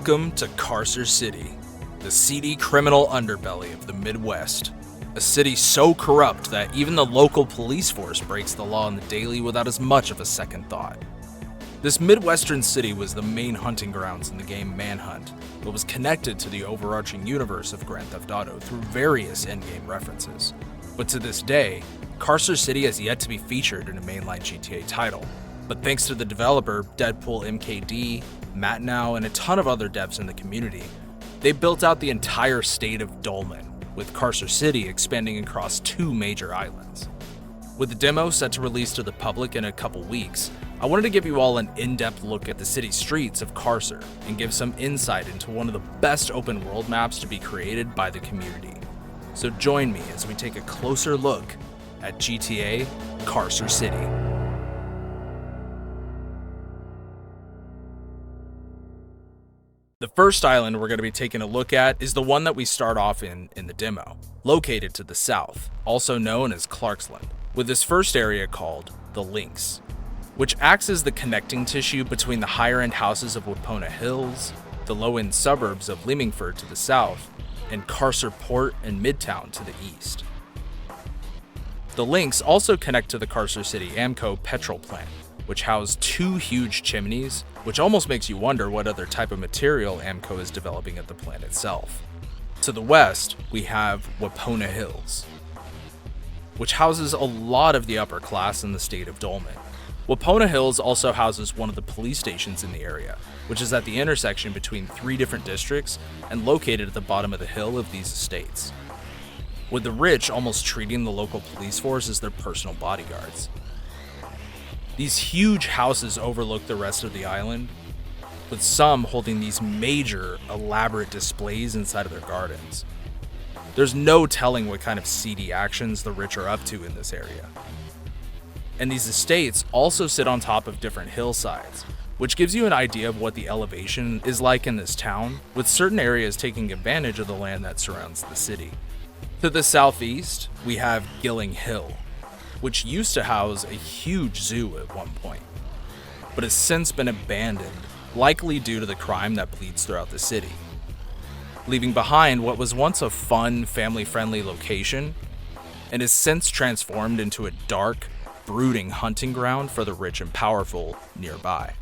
Welcome to Carcer City, the seedy criminal underbelly of the Midwest. A city so corrupt that even the local police force breaks the law on the daily without as much of a second thought. This Midwestern city was the main hunting grounds in the game Manhunt, but was connected to the overarching universe of Grand Theft Auto through various endgame references. But to this day, Carcer City has yet to be featured in a mainline GTA title. But thanks to the developer DeadpoolMKD, Matt Now, and a ton of other devs in the community, they built out the entire state of Dolman, with Carcer City expanding across 2 major islands. With the demo set to release to the public in a couple weeks, I wanted to give you all an in-depth look at the city streets of Carcer and give some insight into one of the best open world maps to be created by the community. So join me as we take a closer look at GTA Carcer City. The first island we're going to be taking a look at is the one that we start off in the demo, located to the south, also known as Clarksland, with this first area called the Links, which acts as the connecting tissue between the higher-end houses of Wapona Hills, the low-end suburbs of Leamingford to the south, and Carcer Port and Midtown to the east. The Links also connect to the Carcer City AMCO petrol plant, which house 2 huge chimneys, which almost makes you wonder what other type of material AMCO is developing at the plant itself. To the west, we have Wapona Hills, which houses a lot of the upper class in the state of Dolman. Wapona Hills also houses one of the police stations in the area, which is at the intersection between 3 different districts and located at the bottom of the hill of these estates, with the rich almost treating the local police force as their personal bodyguards. These huge houses overlook the rest of the island, with some holding these major, elaborate displays inside of their gardens. There's no telling what kind of seedy actions the rich are up to in this area. And these estates also sit on top of different hillsides, which gives you an idea of what the elevation is like in this town, with certain areas taking advantage of the land that surrounds the city. To the southeast, we have Gilling Hill, which used to house a huge zoo at one point, but has since been abandoned, likely due to the crime that bleeds throughout the city, leaving behind what was once a fun, family-friendly location, and has since transformed into a dark, brooding hunting ground for the rich and powerful nearby.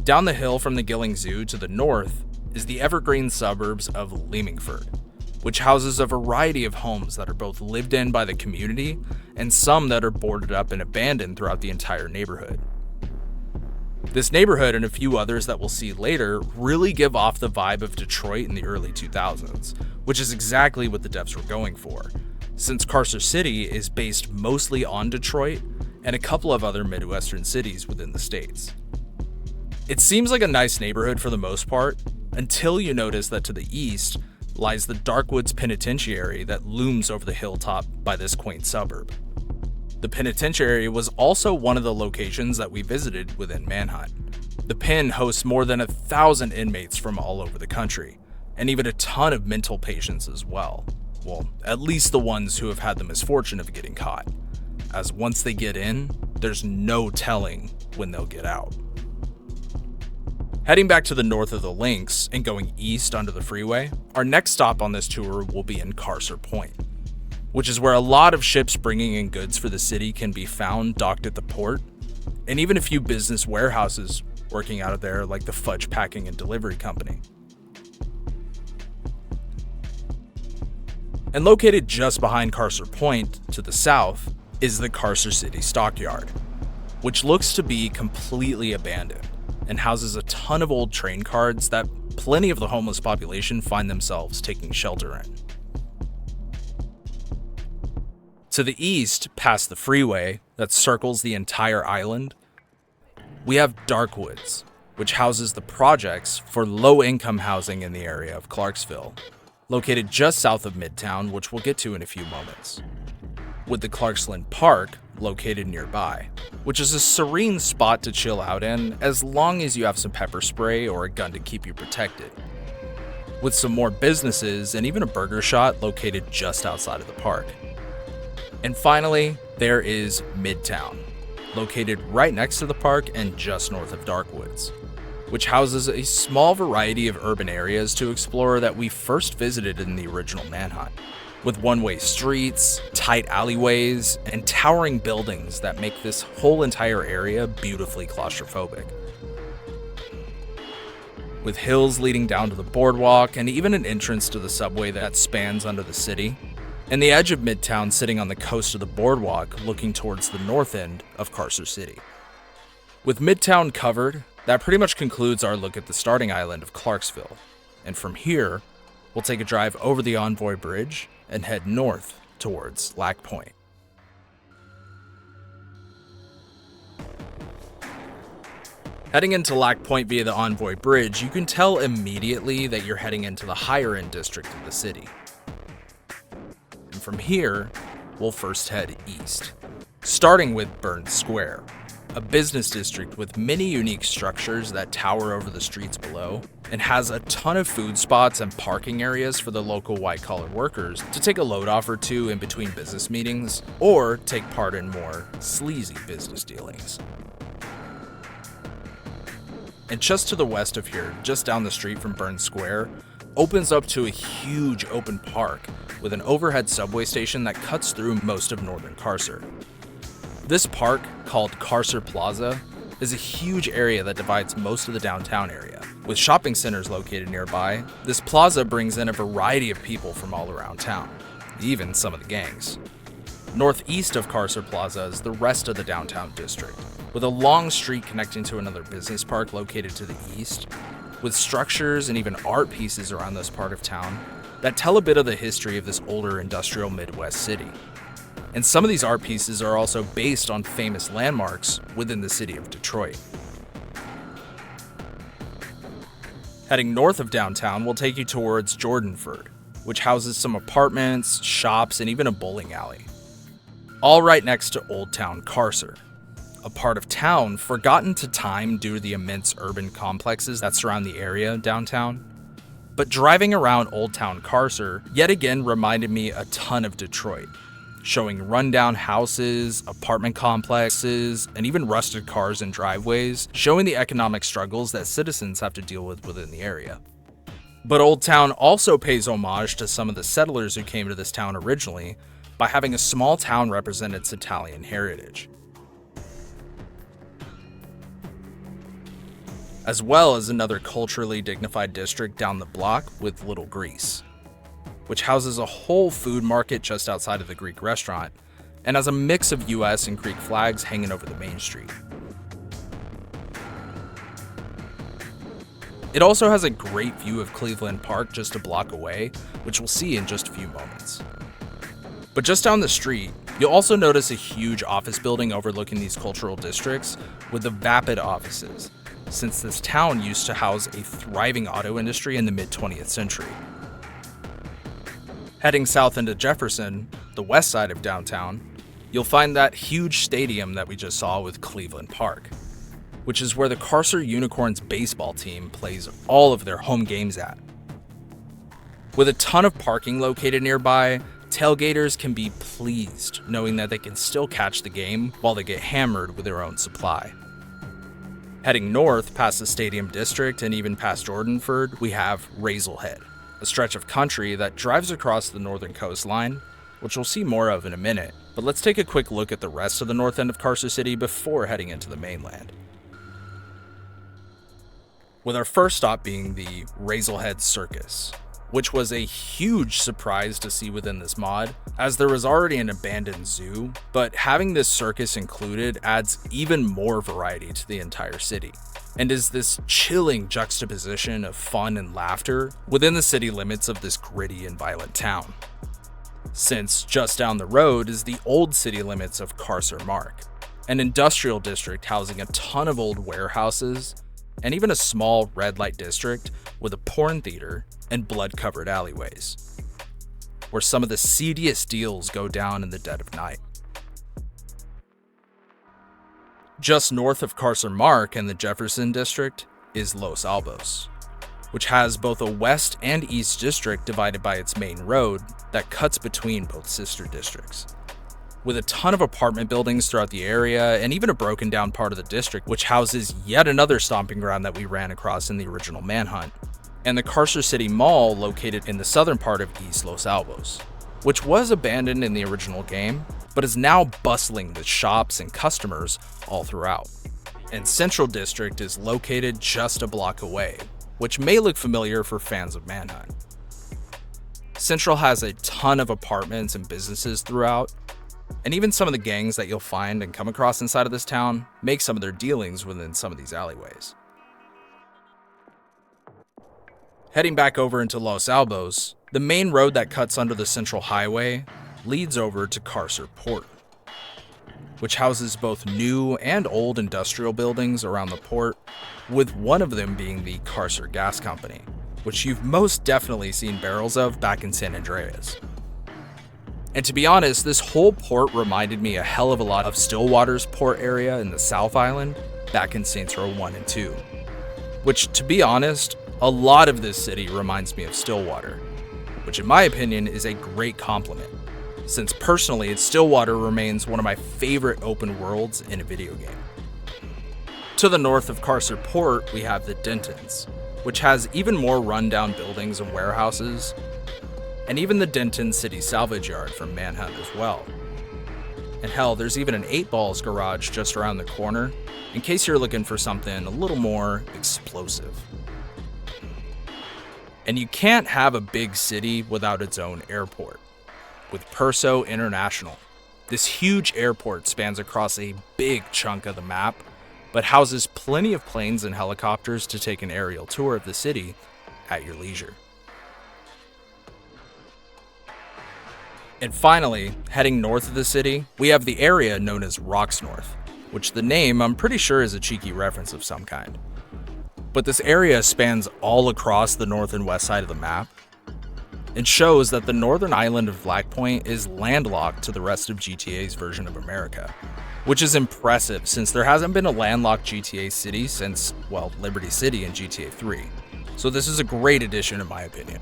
Down the hill from the Gilling Zoo to the north is the evergreen suburbs of Leamingford, which houses a variety of homes that are both lived in by the community and some that are boarded up and abandoned throughout the entire neighborhood. This neighborhood and a few others that we'll see later really give off the vibe of Detroit in the early 2000s, which is exactly what the devs were going for, since Carcer City is based mostly on Detroit and a couple of other Midwestern cities within the states. It seems like a nice neighborhood for the most part, until you notice that to the east lies the Darkwoods Penitentiary that looms over the hilltop by this quaint suburb. The penitentiary was also one of the locations that we visited within Manhunt. The pen hosts more than 1,000 inmates from all over the country, and even a ton of mental patients as well. Well, at least the ones who have had the misfortune of getting caught, as once they get in, there's no telling when they'll get out. Heading back to the north of the Links and going east onto the freeway, our next stop on this tour will be in Carcer Point, which is where a lot of ships bringing in goods for the city can be found docked at the port, and even a few business warehouses working out of there like the Fudge Packing and Delivery Company. And located just behind Carcer Point to the south is the Carcer City Stockyard, which looks to be completely abandoned and houses a ton of old train cards that plenty of the homeless population find themselves taking shelter in. To the east, past the freeway that circles the entire island, we have Darkwoods, which houses the projects for low-income housing in the area of Clarksville, located just south of Midtown, which we'll get to in a few moments, with the Clarksland Park located nearby, which is a serene spot to chill out in as long as you have some pepper spray or a gun to keep you protected, with some more businesses and even a burger shop located just outside of the park. And finally, there is Midtown, located right next to the park and just north of Darkwoods, which houses a small variety of urban areas to explore that we first visited in the original Manhunt, with one-way streets, tight alleyways, and towering buildings that make this whole entire area beautifully claustrophobic. With hills leading down to the boardwalk and even an entrance to the subway that spans under the city, and the edge of Midtown sitting on the coast of the boardwalk looking towards the north end of Carcer City. With Midtown covered, that pretty much concludes our look at the starting island of Clarksville, and from here, we'll take a drive over the Envoy Bridge and head north towards Lacpoint. Heading into Lacpoint via the Envoy Bridge, you can tell immediately that you're heading into the higher end district of the city. And from here, we'll first head east, starting with Burns Square, a business district with many unique structures that tower over the streets below, and has a ton of food spots and parking areas for the local white-collar workers to take a load off or two in between business meetings, or take part in more sleazy business dealings. And just to the west of here, just down the street from Burns Square, opens up to a huge open park with an overhead subway station that cuts through most of northern Carcer. This park, called Carcer Plaza, is a huge area that divides most of the downtown area. With shopping centers located nearby, this plaza brings in a variety of people from all around town, even some of the gangs. Northeast of Carcer Plaza is the rest of the downtown district, with a long street connecting to another business park located to the east, with structures and even art pieces around this part of town that tell a bit of the history of this older industrial Midwest city. And some of these art pieces are also based on famous landmarks within the city of Detroit. Heading north of downtown will take you towards Jordanford, which houses some apartments, shops, and even a bowling alley. All right next to Old Town Carcer, a part of town forgotten to time due to the immense urban complexes that surround the area downtown. But driving around Old Town Carcer yet again reminded me a ton of Detroit, showing rundown houses, apartment complexes, and even rusted cars and driveways, showing the economic struggles that citizens have to deal with within the area. But Old Town also pays homage to some of the settlers who came to this town originally by having a small town represent its Italian heritage, as well as another culturally dignified district down the block with Little Greece, which houses a whole food market just outside of the Greek restaurant and has a mix of US and Greek flags hanging over the main street. It also has a great view of Cleveland Park just a block away, which we'll see in just a few moments. But just down the street, you'll also notice a huge office building overlooking these cultural districts with the Vapid offices, since this town used to house a thriving auto industry in the mid-20th century. Heading south into Jefferson, the west side of downtown, you'll find that huge stadium that we just saw with Cleveland Park, which is where the Carcer Unicorns baseball team plays all of their home games at. With a ton of parking located nearby, tailgaters can be pleased knowing that they can still catch the game while they get hammered with their own supply. Heading north past the stadium district and even past Jordanford, we have Razelhead, a stretch of country that drives across the northern coastline, which we'll see more of in a minute, but let's take a quick look at the rest of the north end of Carcer City before heading into the mainland. With our first stop being the Razelhead Circus, which was a huge surprise to see within this mod, as there was already an abandoned zoo, but having this circus included adds even more variety to the entire city, and is this chilling juxtaposition of fun and laughter within the city limits of this gritty and violent town. Since just down the road is the old city limits of Carcer Mark, an industrial district housing a ton of old warehouses, and even a small red light district with a porn theater and blood-covered alleyways, where some of the seediest deals go down in the dead of night. Just north of Carcer Mark and the Jefferson district is Los Albos, which has both a west and east district divided by its main road that cuts between both sister districts. with a ton of apartment buildings throughout the area and even a broken down part of the district which houses yet another stomping ground that we ran across in the original Manhunt, and the Carcer City Mall located in the southern part of East Los Alamos, which was abandoned in the original game, but is now bustling with shops and customers all throughout. And Central District is located just a block away, which may look familiar for fans of Manhunt. Central has a ton of apartments and businesses throughout, and even some of the gangs that you'll find and come across inside of this town make some of their dealings within some of these alleyways. Heading back over into Los Alamos, the main road that cuts under the Central Highway leads over to Carcer Port, which houses both new and old industrial buildings around the port, with one of them being the Carcer Gas Company, which you've most definitely seen barrels of back in San Andreas. And to be honest, this whole port reminded me a hell of a lot of Stillwater's port area in the South Island back in Saints Row 1 and 2, which, to be honest, a lot of this city reminds me of Stillwater, which in my opinion is a great compliment, since personally Stillwater remains one of my favorite open worlds in a video game. To the north of Carcer Port, we have the Dentons, which has even more rundown buildings and warehouses, and even the Denton City Salvage Yard from Manhunt as well. And hell, there's even an 8-Balls garage just around the corner, in case you're looking for something a little more explosive. And you can't have a big city without its own airport, with Perso International. This huge airport spans across a big chunk of the map, but houses plenty of planes and helicopters to take an aerial tour of the city at your leisure. And finally, heading north of the city, we have the area known as Rocks North, which the name I'm pretty sure is a cheeky reference of some kind. But this area spans all across the north and west side of the map, and shows that the northern island of Lacpoint is landlocked to the rest of GTA's version of America, which is impressive since there hasn't been a landlocked GTA city since, well, Liberty City in GTA 3. So this is a great addition in my opinion.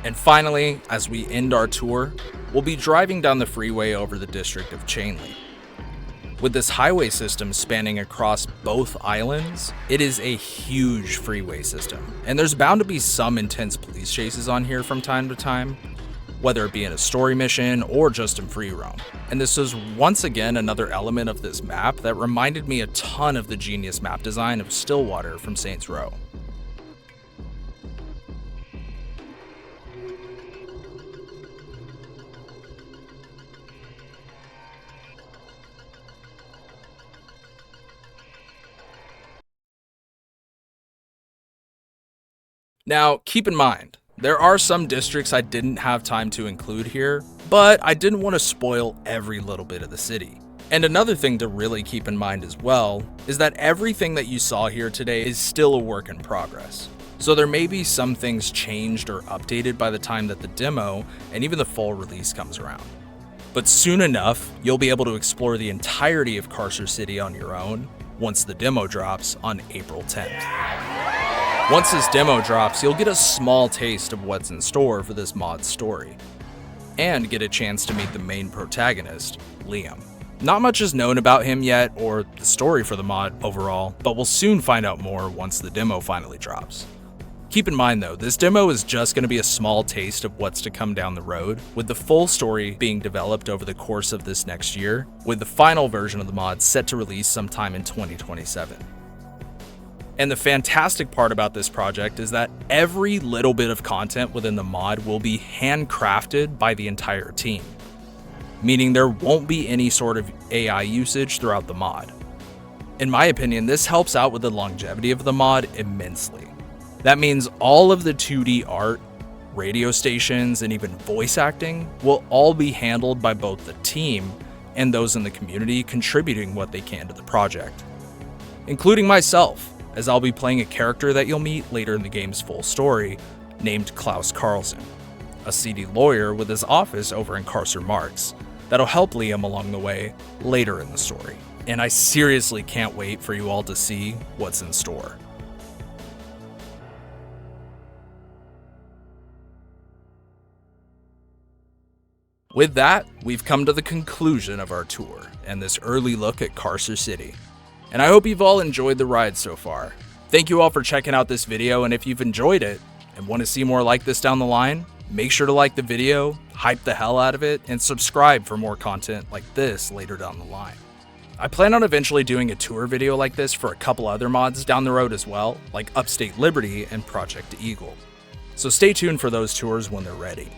And finally, as we end our tour, we'll be driving down the freeway over the district of Chainley. With this highway system spanning across both islands, it is a huge freeway system, and there's bound to be some intense police chases on here from time to time, whether it be in a story mission or just in free roam. And this is once again another element of this map that reminded me a ton of the genius map design of Stillwater from Saints Row. Now, keep in mind, there are some districts I didn't have time to include here, but I didn't want to spoil every little bit of the city. And another thing to really keep in mind as well is that everything that you saw here today is still a work in progress. So there may be some things changed or updated by the time that the demo and even the full release comes around. But soon enough, you'll be able to explore the entirety of Carcer City on your own once the demo drops on April 10th. Once this demo drops, you'll get a small taste of what's in store for this mod's story, and get a chance to meet the main protagonist, Liam. Not much is known about him yet, or the story for the mod overall, but we'll soon find out more once the demo finally drops. Keep in mind though, this demo is just going to be a small taste of what's to come down the road, with the full story being developed over the course of this next year, with the final version of the mod set to release sometime in 2027. And the fantastic part about this project is that every little bit of content within the mod will be handcrafted by the entire team, meaning there won't be any sort of AI usage throughout the mod. In my opinion, this helps out with the longevity of the mod immensely. That means all of the 2D art, radio stations, and even voice acting will all be handled by both the team and those in the community contributing what they can to the project, including myself, as I'll be playing a character that you'll meet later in the game's full story, named Klaus Carlson, a seedy lawyer with his office over in Carcer Marks, that'll help Liam along the way later in the story. And I seriously can't wait for you all to see what's in store. With that, we've come to the conclusion of our tour and this early look at Carcer City. And I hope you've all enjoyed the ride so far. Thank you all for checking out this video, and if you've enjoyed it and want to see more like this down the line, make sure to like the video, hype the hell out of it, and subscribe for more content like this later down the line. I plan on eventually doing a tour video like this for a couple other mods down the road as well, like Upstate Liberty and Project Eagle. So stay tuned for those tours when they're ready.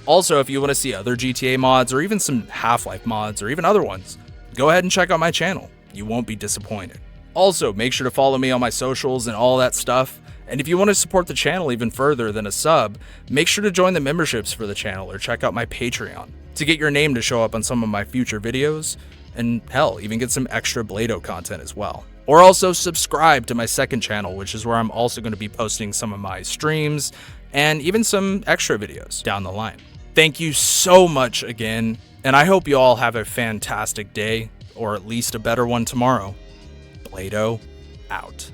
Also, if you want to see other GTA mods or even some Half-Life mods or even other ones, go ahead and check out my channel. You won't be disappointed. Also, make sure to follow me on my socials and all that stuff. And if you want to support the channel even further than a sub, make sure to join the memberships for the channel or check out my Patreon to get your name to show up on some of my future videos, and hell, even get some extra BladeO content as well. Or also subscribe to my second channel, which is where I'm also going to be posting some of my streams and even some extra videos down the line. Thank you so much again, and I hope you all have a fantastic day, or at least a better one tomorrow. BladeO out.